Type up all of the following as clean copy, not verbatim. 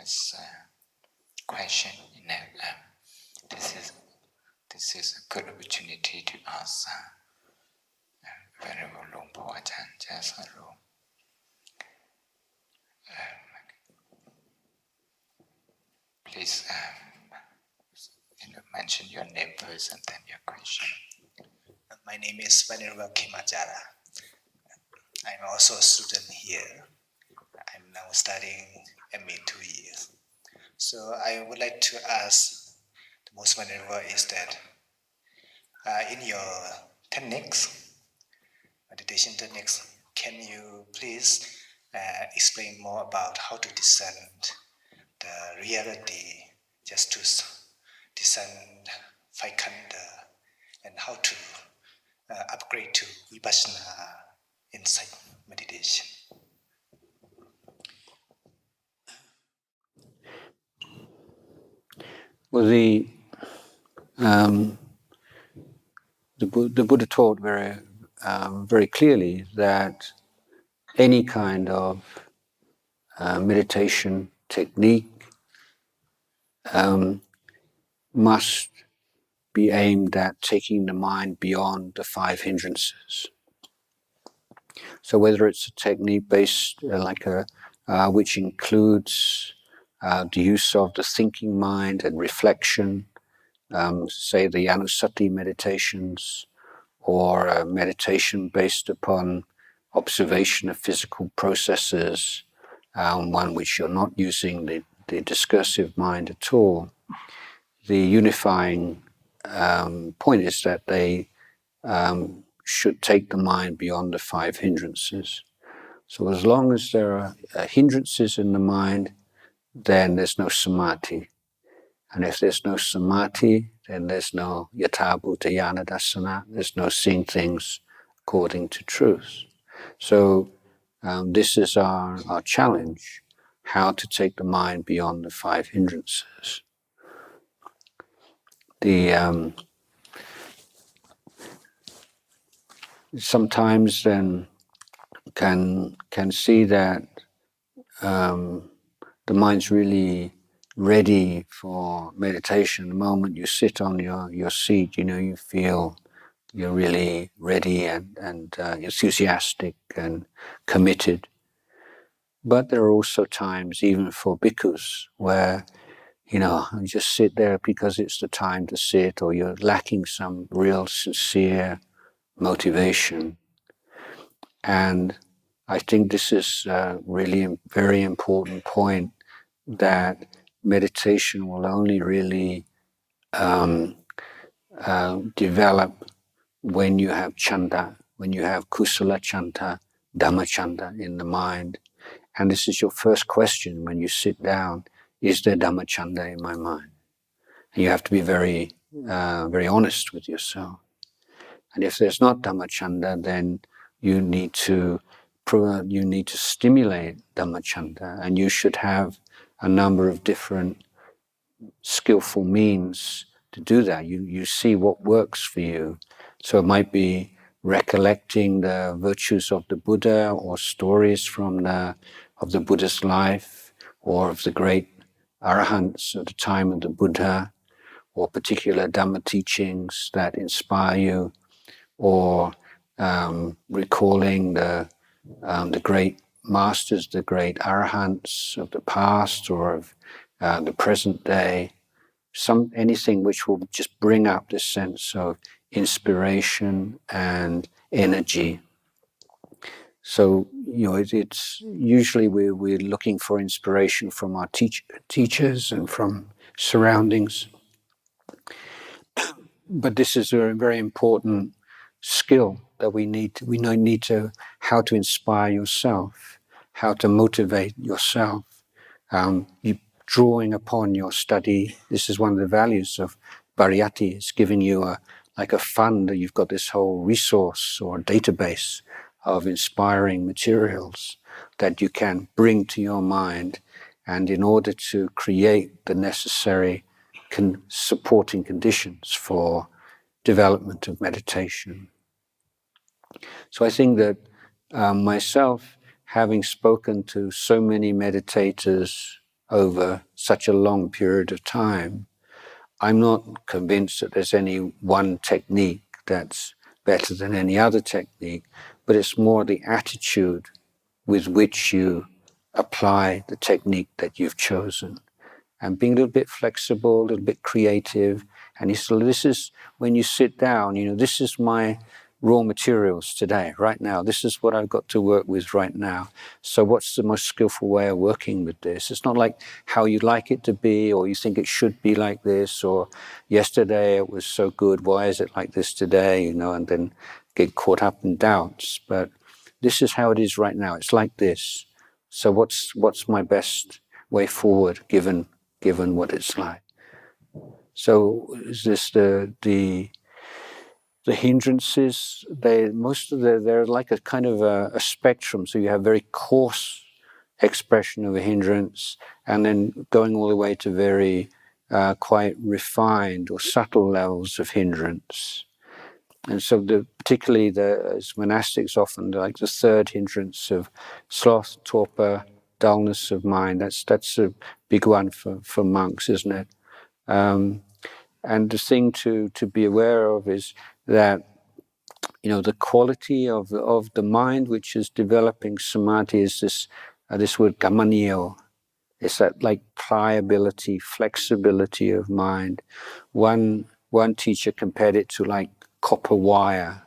has a question. This is a good opportunity to ask Venerable Longpo Ajahn Jayasaro. Please mention your name first and then your question. My name is Venerable Kimajara. I'm also a student here. I'm now studying MA 2 years. So I would like to ask the most venerable is that in your techniques, meditation techniques, can you please explain more about how to discern the reality, just to discern five khandha, and how to upgrade to vipassana insight meditation? Well, the Buddha taught very clearly that any kind of meditation technique must be aimed at taking the mind beyond the five hindrances. So whether it's a technique based which includes the use of the thinking mind and reflection, say the Anusati meditations, or a meditation based upon observation of physical processes, one which you're not using the discursive mind at all, the unifying point is that they should take the mind beyond the five hindrances. So as long as there are hindrances in the mind, then there's no samadhi. And if there's no samadhi, then there's no yatha bhutayana dasana, there's no seeing things according to truth. So this is our challenge, how to take the mind beyond the five hindrances. Sometimes then can see that the mind's really ready for meditation. The moment you sit on your seat, you feel you're really ready and enthusiastic and committed. But there are also times, even for bhikkhus, where you just sit there because it's the time to sit, or you're lacking some real sincere motivation. And I think this is really a very important point, that meditation will only really develop when you have chanda, when you have kusala chanda, dhamma chanda in the mind. And this is your first question when you sit down: is there dhamma chanda in my mind? And you have to be very, very honest with yourself. And if there's not dhamma chanda, then you need to stimulate dhamma chanda, and you should have a number of different skillful means to do that. You see what works for you. So it might be recollecting the virtues of the Buddha, or stories of the Buddha's life, or of the great arahants at the time of the Buddha, or particular Dhamma teachings that inspire you, or recalling the great masters, the great arahants of the past or of the present day. Anything which will just bring up this sense of inspiration and energy. So it's usually we're looking for inspiration from our teachers and from surroundings. But this is a very important skill that we need to how to inspire yourself, how to motivate yourself. You drawing upon your study. This is one of the values of Pariyatti. It's giving you like a fund. You've got this whole resource or database of inspiring materials that you can bring to your mind, and in order to create the necessary supporting conditions for development of meditation. So I think that myself, having spoken to so many meditators over such a long period of time, I'm not convinced that there's any one technique that's better than any other technique, but it's more the attitude with which you apply the technique that you've chosen. And being a little bit flexible, a little bit creative. And he said, this is, when you sit down, this is my raw materials today, right now. This is what I've got to work with right now. So what's the most skillful way of working with this? It's not like how you'd like it to be, or you think it should be like this, or yesterday it was so good, why is it like this today, and then get caught up in doubts. But this is how it is right now. It's like this. So what's my best way forward given what it's like? So is this the hindrances? They're like a kind of a spectrum. So you have very coarse expression of a hindrance, and then going all the way to very quite refined or subtle levels of hindrance. And so particularly as monastics often, like the third hindrance of sloth, torpor, dullness of mind, that's a big one for monks, isn't it? And the thing to be aware of is that, the quality of the mind which is developing samadhi is this word gamanio. It's that like pliability, flexibility of mind. One teacher compared it to like copper wire.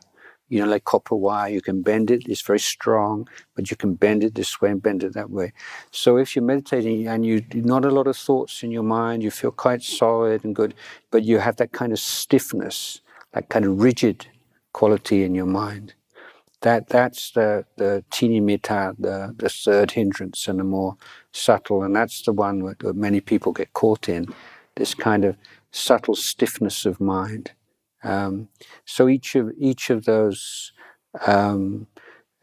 Like copper wire, you can bend it, it's very strong, but you can bend it this way and bend it that way. So if you're meditating and you not a lot of thoughts in your mind, you feel quite solid and good, but you have that kind of stiffness, that kind of rigid quality in your mind. That's the tinimita, the third hindrance, and the more subtle, and that's the one that many people get caught in, this kind of subtle stiffness of mind. So each of those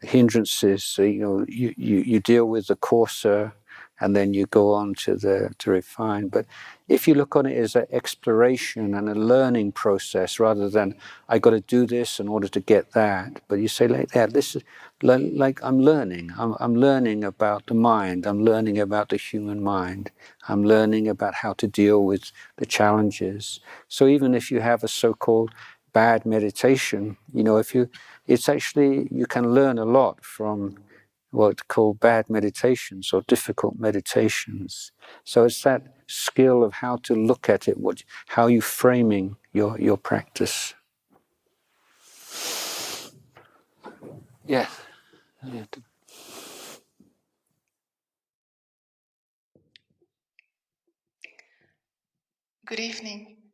hindrances, you deal with the coarser, and then you go on to refine. But if you look on it as an exploration and a learning process, rather than I got to do this in order to get that, but you say like that, this is like I'm learning. I'm learning about the mind. I'm learning about the human mind. I'm learning about how to deal with the challenges. So even if you have a so-called bad meditation, it's actually, you can learn a lot from what called bad meditations or difficult meditations. So it's that skill of how to look at it, how you framing your practice. Yeah. Good evening,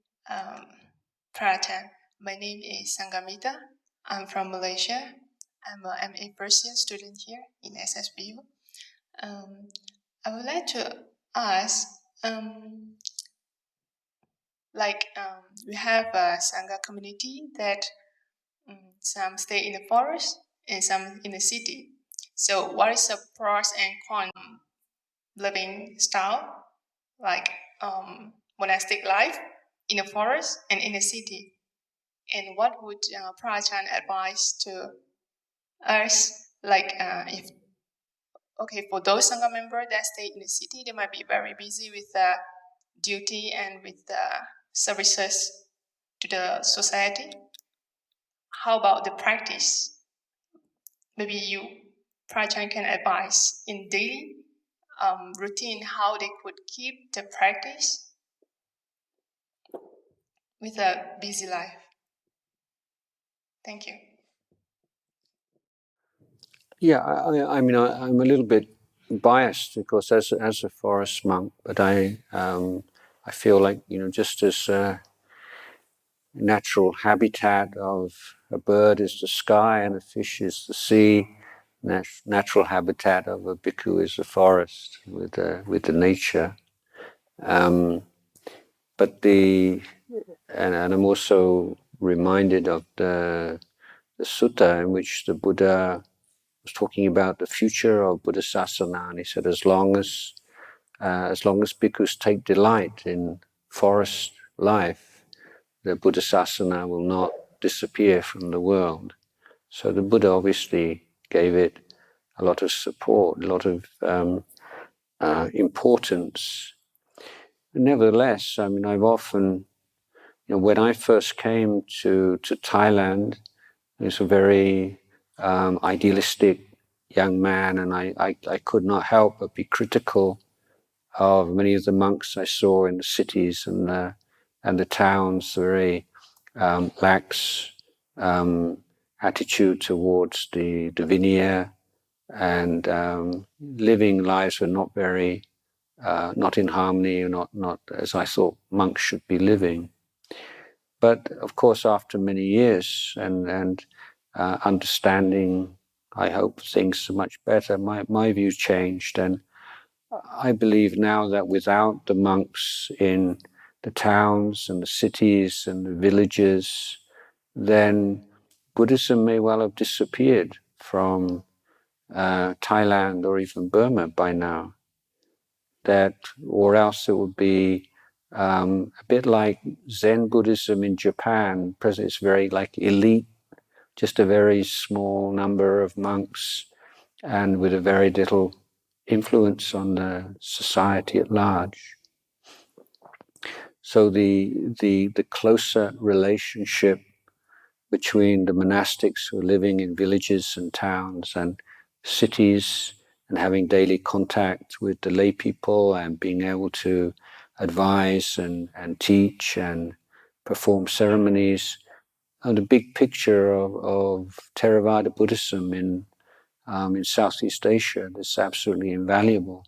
Prajahn. My name is Sangamita. I'm from Malaysia. I'm an MA first year student here in SSBU. I would like to ask, we have a Sangha community that some stay in the forest and some in the city. So what is the pros and cons living style, like monastic life in the forest and in the city? And what would Prajahn advise to us, for those Sangha members that stay in the city, they might be very busy with the duty and with the services to the society. How about the practice? Maybe you, Prajahn, can advise in daily routine how they could keep the practice with a busy life. Thank you. Yeah, I mean, I'm a little bit biased, of course, as a forest monk, but I feel like, just as natural habitat of a bird is the sky and a fish is the sea, natural habitat of a bhikkhu is the forest with the nature. But and I'm also reminded of the sutta in which the Buddha was talking about the future of Buddha Sasana, and he said, as long as bhikkhus take delight in forest life, the Buddha Sasana will not disappear from the world. So the Buddha obviously gave it a lot of support, a lot of importance. Nevertheless, I mean, I've often, when I first came to Thailand, I was a very idealistic young man, and I could not help but be critical of many of the monks I saw in the cities and the towns, very lax attitude towards the Vinaya, and living lives were not very, not in harmony, not as I thought monks should be living. But of course, after many years and understanding, I hope things are much better. My view changed, and I believe now that without the monks in the towns and the cities and the villages, then Buddhism may well have disappeared from Thailand or even Burma by now. Or else it would be a bit like Zen Buddhism in Japan. Presently, it's very like elite, just a very small number of monks, and with a very little influence on the society at large. So the closer relationship between the monastics who are living in villages and towns and cities and having daily contact with the lay people and being able to advise and teach and perform ceremonies, and the big picture of Theravada Buddhism in Southeast Asia is absolutely invaluable.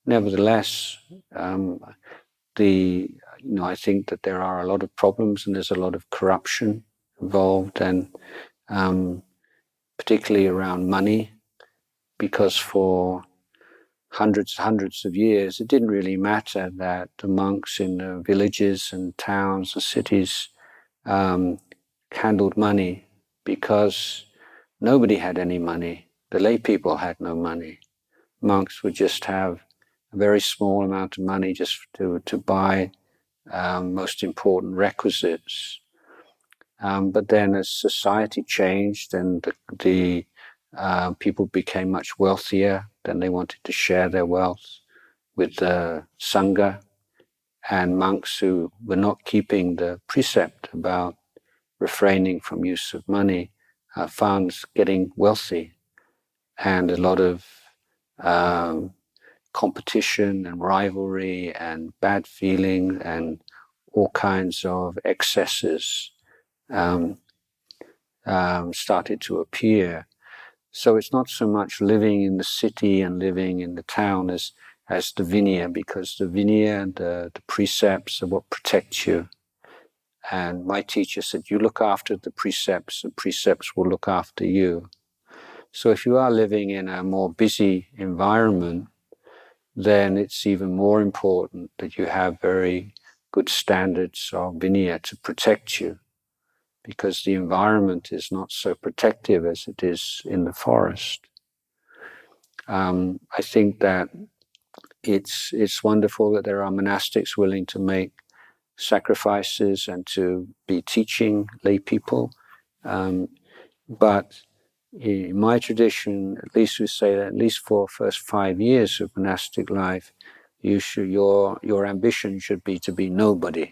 Nevertheless, I think that there are a lot of problems and there's a lot of corruption involved, and particularly around money, because for hundreds of years it didn't really matter that the monks in the villages and towns and cities handled money, because nobody had any money. The lay people had no money. Monks would just have a very small amount of money just to buy most important requisites. But then as society changed and the people became much wealthier, then they wanted to share their wealth with the Sangha, and monks who were not keeping the precept about refraining from use of money found getting wealthy, and a lot of competition and rivalry and bad feeling and all kinds of excesses started to appear. So it's not so much living in the city and living in the town as the Vinaya, because the Vinaya and the precepts are what protect you. And my teacher said, you look after the precepts will look after you. So if you are living in a more busy environment, then it's even more important that you have very good standards of Vinaya to protect you, because the environment is not so protective as it is in the forest. I think that it's wonderful that there are monastics willing to make sacrifices and to be teaching lay people. But in my tradition, at least we say that at least for the first 5 years of monastic life, your ambition should be to be nobody.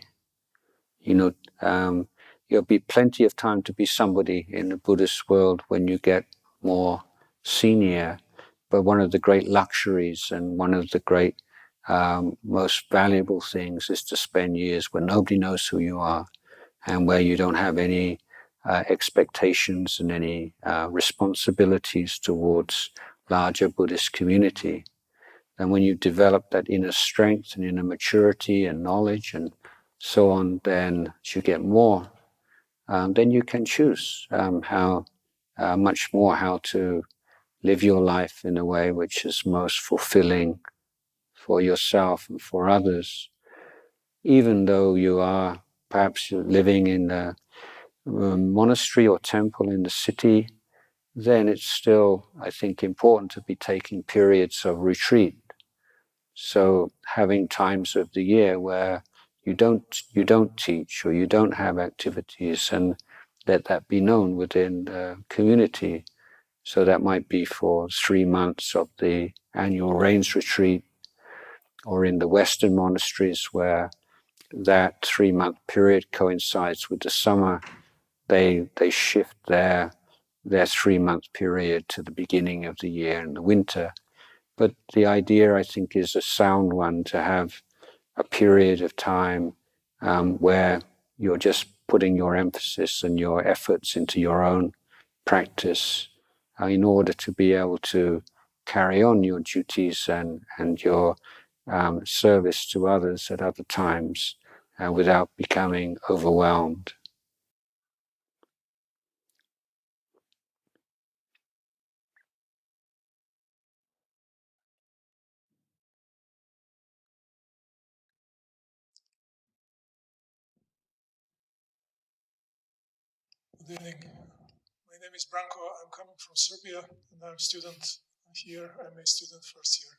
There'll be plenty of time to be somebody in the Buddhist world when you get more senior. But one of the great luxuries and one of the great most valuable things is to spend years where nobody knows who you are and where you don't have any expectations and any responsibilities towards larger Buddhist community. And when you develop that inner strength and inner maturity and knowledge and so on, then as you get more, then you can choose much more how to live your life in a way which is most fulfilling for yourself and for others. Even though you are perhaps living in a monastery or temple in the city, then it's still, I think, important to be taking periods of retreat. So having times of the year where you don't teach or you don't have activities, and let that be known within the community, So that might be for 3 months of the annual rains retreat, or in the Western monasteries where that 3-month period coincides with the summer, they shift their 3-month period to the beginning of the year in the winter. But the idea, I think, is a sound one, to have a period of time where you're just putting your emphasis and your efforts into your own practice in order to be able to carry on your duties and your service to others at other times without becoming overwhelmed. Good evening. My name is Branko. I'm coming from Serbia, and I'm a student here. I'm a student first year.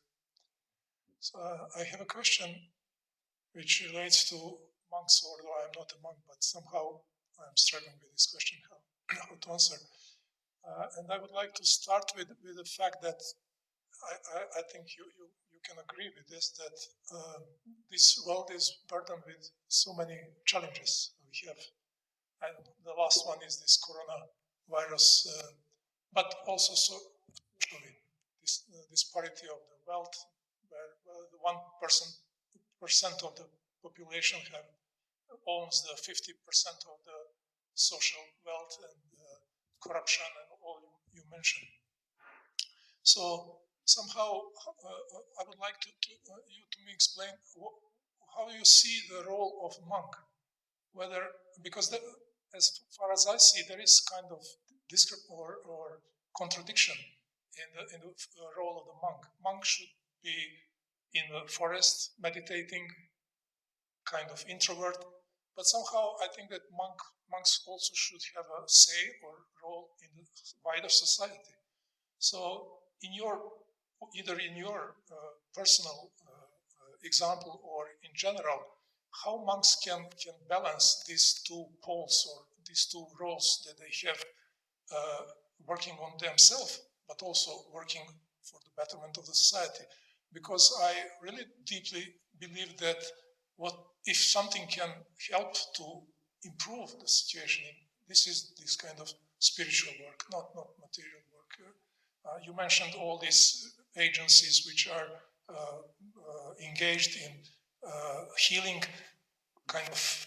So I have a question which relates to monks, although I'm not a monk, but somehow I'm struggling with this question, how to answer. And I would like to start with the fact that I think you can agree with this, that this world is burdened with so many challenges. We have, and the last one is this coronavirus, but also socially, this disparity of the wealth, where the 1% of the population owns the 50% of the social wealth and corruption and all you mentioned. So somehow I would like you to me explain how you see the role of monk, because as far as I see, there is kind of or contradiction in the role of the monk. Monk should be in the forest meditating, kind of introvert, but somehow I think that monks also should have a say or role in the wider society. So either in your personal example or in general, how monks can balance these two poles or these two roles that they have, working on themselves, but also working for the betterment of the society. Because I really deeply believe that if something can help to improve the situation, this is this kind of spiritual work, not material work. You mentioned all these agencies which are engaged in healing kind of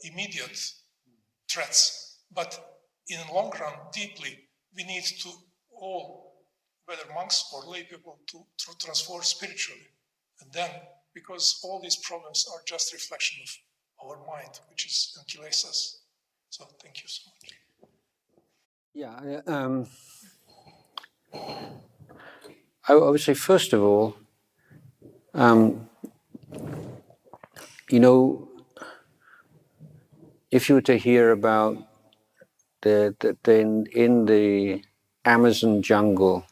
immediate threats. But in the long run, deeply, we need to all, whether monks or lay people, to transform spiritually. And then, because all these problems are just reflection of our mind, which is kilesas. So thank you so much. Yeah, I would say, first of all, if you were to hear about in the Amazon jungle,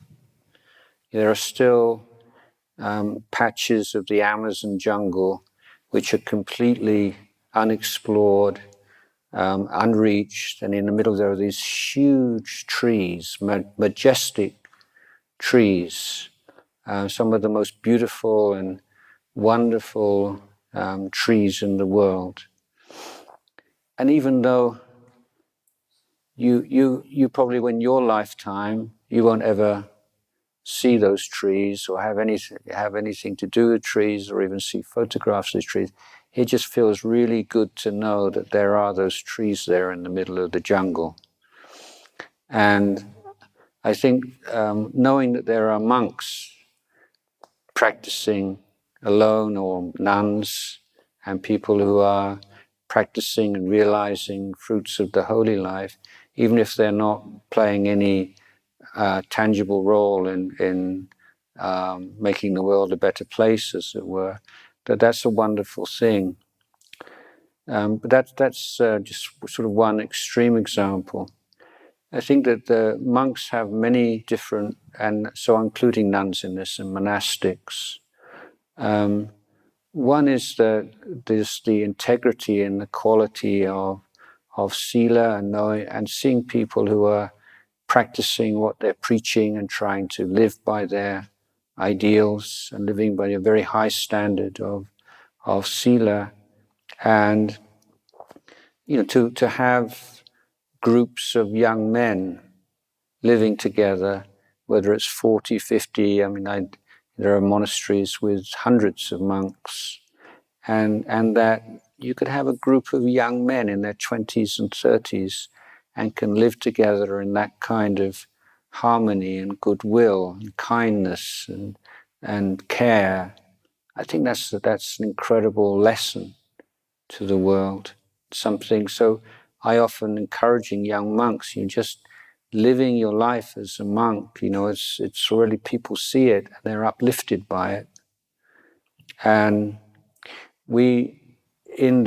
there are still patches of the Amazon jungle which are completely unexplored, unreached, and in the middle there are these huge trees, majestic trees, some of the most beautiful and wonderful trees in the world. And even though you probably, in your lifetime, you won't ever see those trees or have anything to do with trees or even see photographs of these trees, it just feels really good to know that there are those trees there in the middle of the jungle. And I think knowing that there are monks practicing alone, or nuns, and people who are practicing and realizing fruits of the holy life, even if they're not playing any tangible role in making the world a better place, as it were, that's a wonderful thing. But that's just sort of one extreme example. I think that the monks have many different, and so including nuns in this, and monastics. One is that there's the integrity and the quality of sila, and knowing and seeing people who are practicing what they're preaching and trying to live by their ideals and living by a very high standard of sila. And to have groups of young men living together, whether it's 40, 50, there are monasteries with hundreds of monks, and that you could have a group of young men in their 20s and 30s and can live together in that kind of harmony and goodwill and kindness and care. I think that's an incredible lesson to the world. Something. So I often encouraging young monks, just living your life as a monk, it's really, people see it and they're uplifted by it. And we, in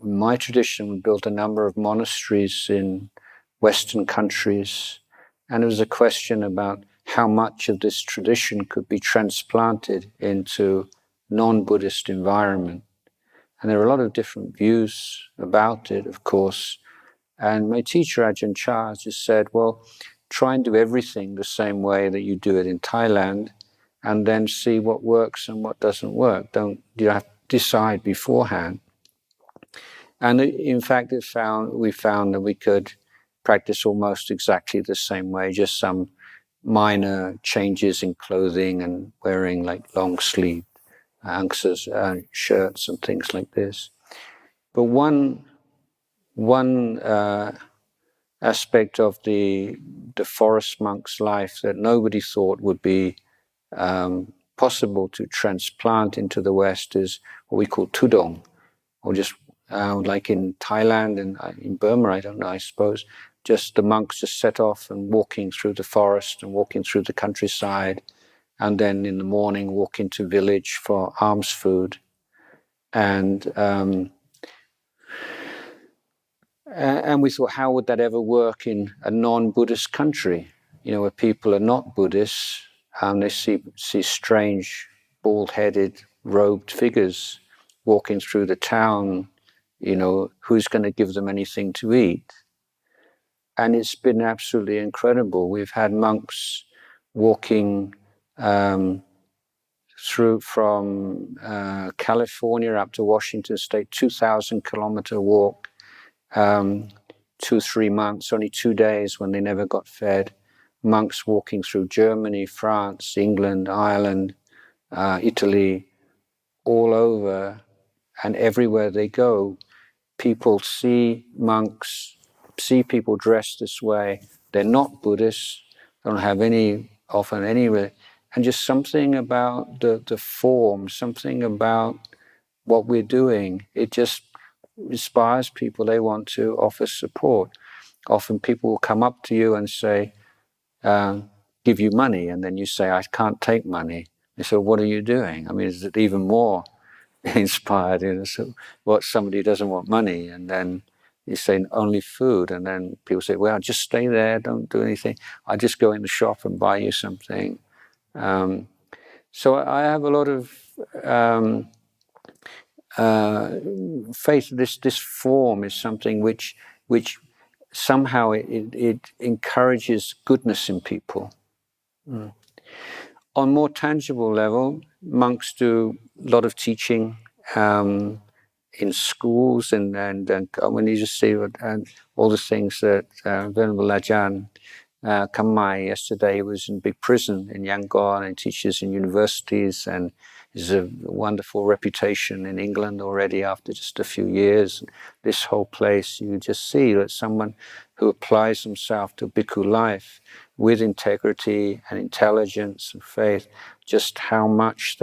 my tradition, we built a number of monasteries in Western countries, and it was a question about how much of this tradition could be transplanted into non-Buddhist environment. And there are a lot of different views about it, of course. And my teacher, Ajahn Jayasaro, just said, well, try and do everything the same way that you do it in Thailand, and then see what works and what doesn't work. You don't have to decide beforehand. And in fact, we found that we could practice almost exactly the same way, just some minor changes in clothing and wearing like long sleeve anksas, shirts and things like this. But one aspect of the forest monk's life that nobody thought would be possible to transplant into the West is what we call tudong, or just like in Thailand and in Burma, I don't know, I suppose, just the monks just set off and walking through the forest and walking through the countryside, and then in the morning walk into village for alms food. And we thought, how would that ever work in a non-Buddhist country, where people are not Buddhists, and they see strange, bald-headed, robed figures walking through the town, who's going to give them anything to eat? And it's been absolutely incredible. We've had monks walking through from California up to Washington State, 2,000-kilometer walk, 2-3 months, only 2 days when they never got fed. Monks walking through Germany, France, England, Ireland, Italy, all over, and everywhere they go, people see monks, see people dressed this way. They're not Buddhists, don't have often any, and just something about the form, something about what we're doing, it just inspires people. They want to offer support. Often people will come up to you and say, give you money, and then you say, I can't take money. They say, what are you doing? Is it even more inspired? So what, somebody doesn't want money, and then you say only food, and then people say, well, just stay there, don't do anything. I just go in the shop and buy you something. So I have a lot of faith. This form is something which somehow it encourages goodness in people. On more tangible level, monks do a lot of teaching in schools, and when you just see and all the things that Venerable Ajahn Kamai yesterday was in big prison in Yangon and teaches in universities and has a wonderful reputation in England already after just a few years. This whole place, you just see that someone who applies himself to bhikkhu life with integrity and intelligence and faith, just how much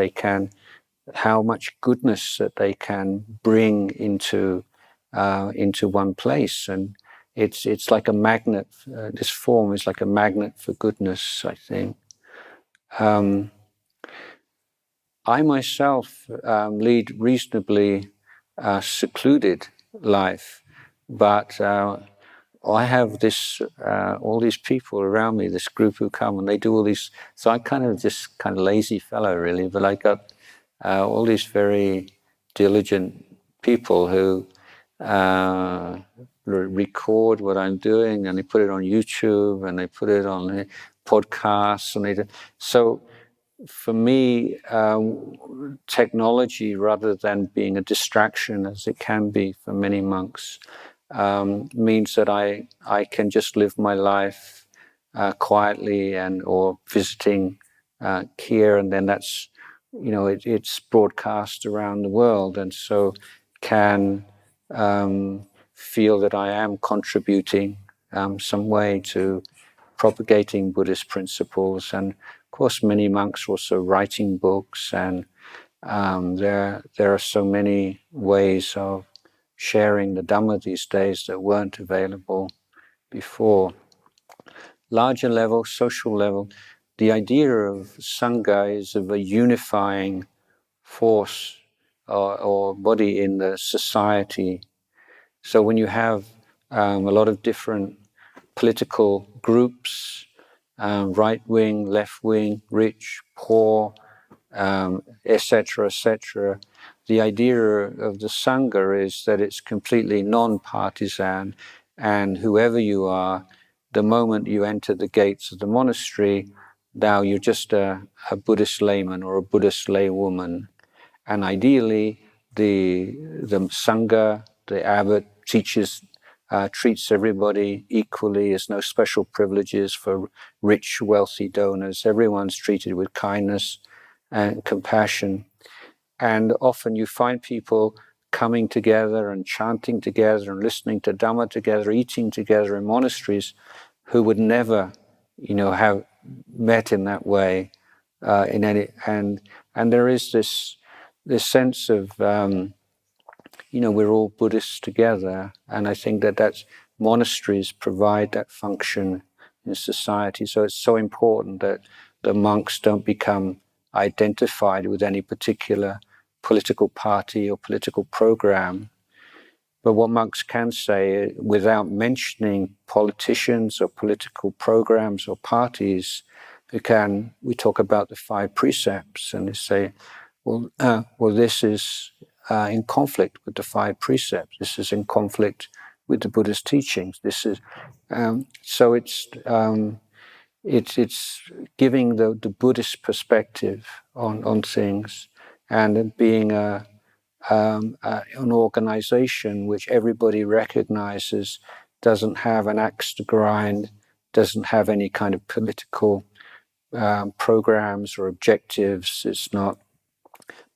goodness that they can bring into one place. And it's like a magnet. This form is like a magnet for goodness, I think. I myself lead reasonably secluded life, but I have all these people around me, this group who come and they do all these. So I'm kind of lazy fellow, really, but I got all these very diligent people who record what I'm doing, and they put it on YouTube, and they put it on the podcasts, and so for me, technology, rather than being a distraction as it can be for many monks, means that I can just live my life quietly or visiting here, and then that's it's broadcast around the world, and so can feel that I am contributing some way to propagating Buddhist principles. And of course many monks are also writing books, and there are so many ways of sharing the Dhamma these days that weren't available before. Larger level, social level, the idea of Sangha is of a unifying force or body in the society. So when you have a lot of different political groups, right wing, left wing, rich, poor, etc., etc., the idea of the Sangha is that it's completely non-partisan, and whoever you are, the moment you enter the gates of the monastery, now you're just a Buddhist layman or a Buddhist laywoman. And ideally, the Sangha, the abbot, treats everybody equally. There's no special privileges for rich, wealthy donors. Everyone's treated with kindness and compassion. And often you find people coming together and chanting together and listening to Dhamma together, eating together in monasteries, who would never, have met in that way. And there is this sense of we're all Buddhists together, and I think that's monasteries provide that function in society. So it's so important that the monks don't become identified with any particular political party or political program. But what monks can say, without mentioning politicians or political programs or parties, we talk about the 5 precepts, and they say, well, this is in conflict with the 5 precepts. This is in conflict with the Buddhist teachings. This is so it's giving the Buddhist perspective on things, and being an organization which everybody recognizes doesn't have an axe to grind, doesn't have any kind of political programs or objectives. It's not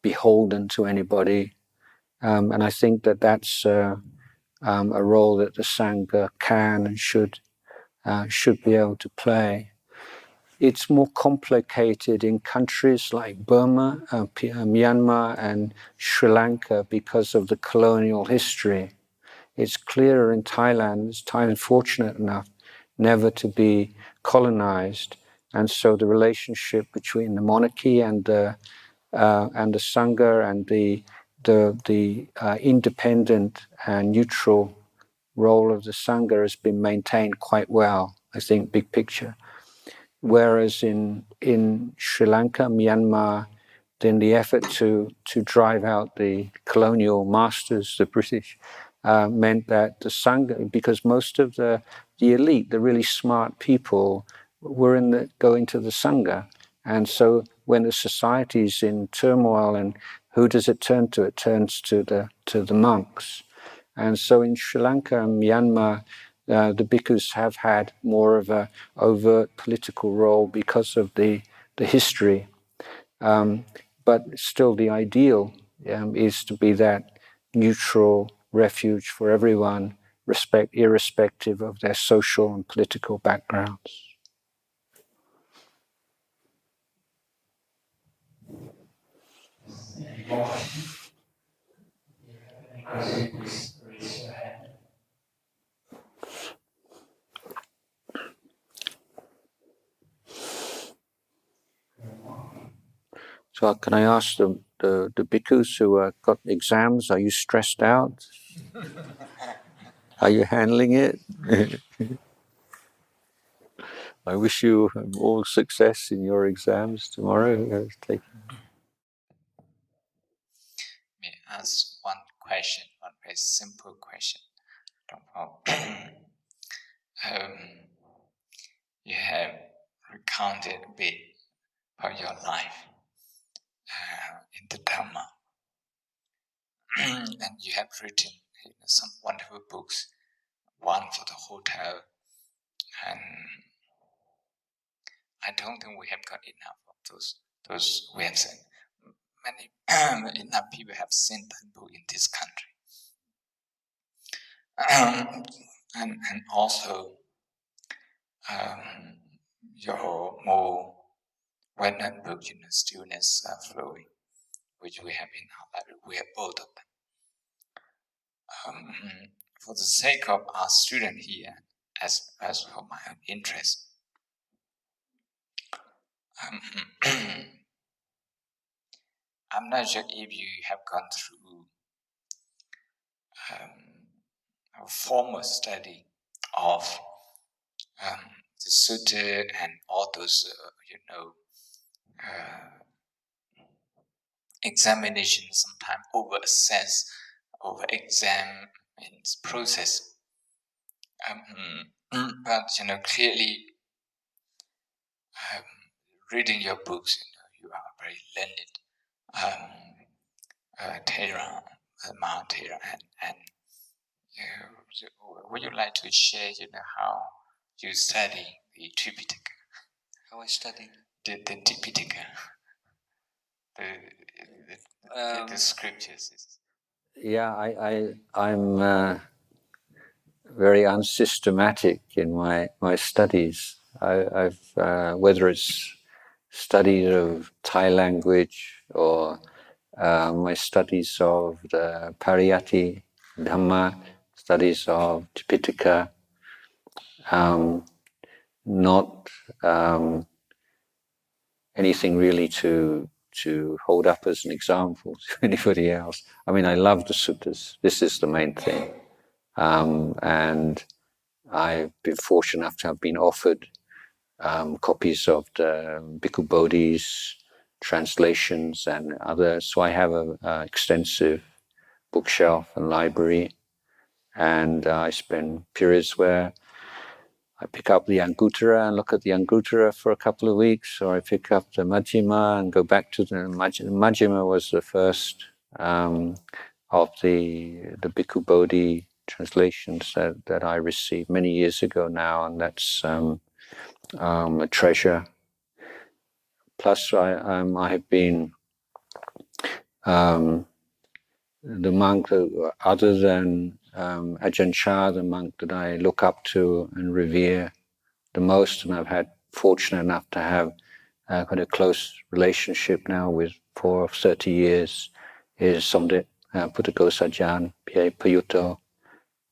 beholden to anybody, and I think that's a role that the Sangha can and should be able to play. It's more complicated in countries like Burma, Myanmar, and Sri Lanka because of the colonial history. It's clearer in Thailand. Thailand fortunate enough never to be colonized, and so the relationship between the monarchy and the Sangha and the independent and neutral role of the Sangha has been maintained quite well, I think, big picture. Whereas in Sri Lanka, Myanmar, then the effort to drive out the colonial masters, the British, meant that the Sangha, because most of the elite, the really smart people, were going to the Sangha. And so when the society's in turmoil, and who does it turn to? It turns to the monks. And so in Sri Lanka and Myanmar, the bhikkhus have had more of a overt political role because of the history. But still the ideal is to be that neutral refuge for everyone, irrespective of their social and political backgrounds. So can I ask the bhikkhus who got exams, are you stressed out? Are you handling it? I wish you all success in your exams tomorrow. May I ask one question, one very simple question. you have recounted a bit about your life in the Dhamma, and you have written some wonderful books, one for the hotel, and I don't think we have got enough of those we have seen. Many enough people have seen that book in this country. And also your more well-known book, Stillness Flowing, which we have in our library. We have both of them. For the sake of our student here, as for my own interest, I'm not sure if you have gone through a formal study of the sutta and all those, examinations, sometimes over-assess, over-exam process. But clearly, reading your books, you are very learned Thera, Mount Thera, and would you like to share, how you study the Tripitaka? How I studied? The Tripitaka, the scriptures. Yeah, I'm very unsystematic in my studies. I've whether it's studies of Thai language or my studies of the Pariyatti Dhamma, studies of Tipitaka, not anything really to hold up as an example to anybody else. I mean, I love the suttas. This is the main thing. And I've been fortunate enough to have been offered copies of the Bhikkhu Bodhi's translations and others. So I have an extensive bookshelf and library, and I spend periods where I pick up the Anguttara and look at the Anguttara for a couple of weeks, or I pick up the Majjhima and go back to the Majjhima was the first of the Bhikkhu Bodhi translations that I received many years ago now, and that's a treasure. Plus, I have been the monk, other than Ajahn Chah, the monk that I look up to and revere the most, and I've had fortunate enough to have quite a close relationship now with for 30 years, is Somdet Puttagosajan Payutto,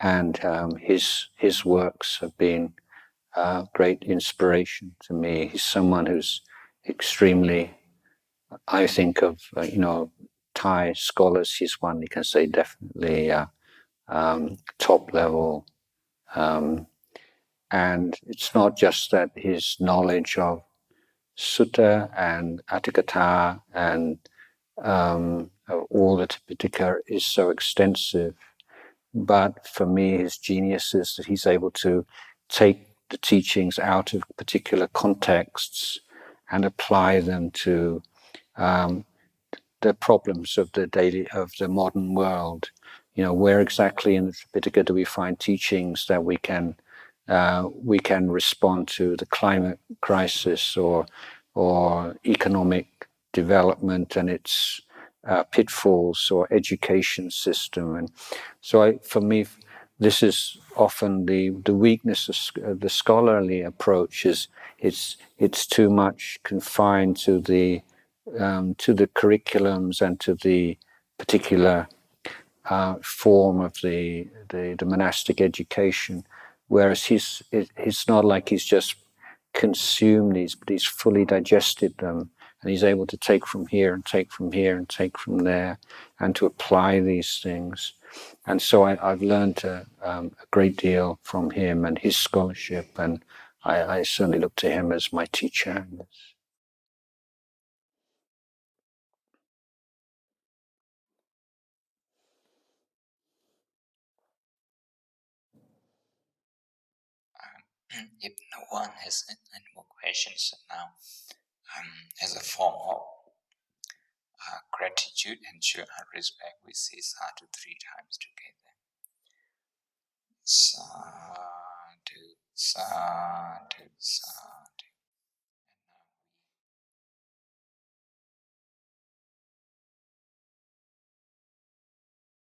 and his works have been great inspiration to me. He's someone who's extremely, I think of Thai scholars, he's one you can say definitely top level, and it's not just that his knowledge of sutta and Atthakatha and all the Tipitaka is so extensive, but for me his genius is that he's able to take the teachings out of particular contexts and apply them to the problems of the modern world. Where exactly in the Tripitaka do we find teachings that we can respond to the climate crisis or economic development and its pitfalls, or education system? And so, for me, this is often the weakness of the scholarly approach. Is it's too much confined to the curriculums and to the particular form of the monastic education, whereas he's not like he's just consumed these, but he's fully digested them, and he's able to take from here and take from here and take from there, and to apply these things. And so I've learned a great deal from him and his scholarship, and I certainly look to him as my teacher. if no one has any more questions now, as a form of gratitude and show our respect, we say sadhu 3 times together. Sadhu.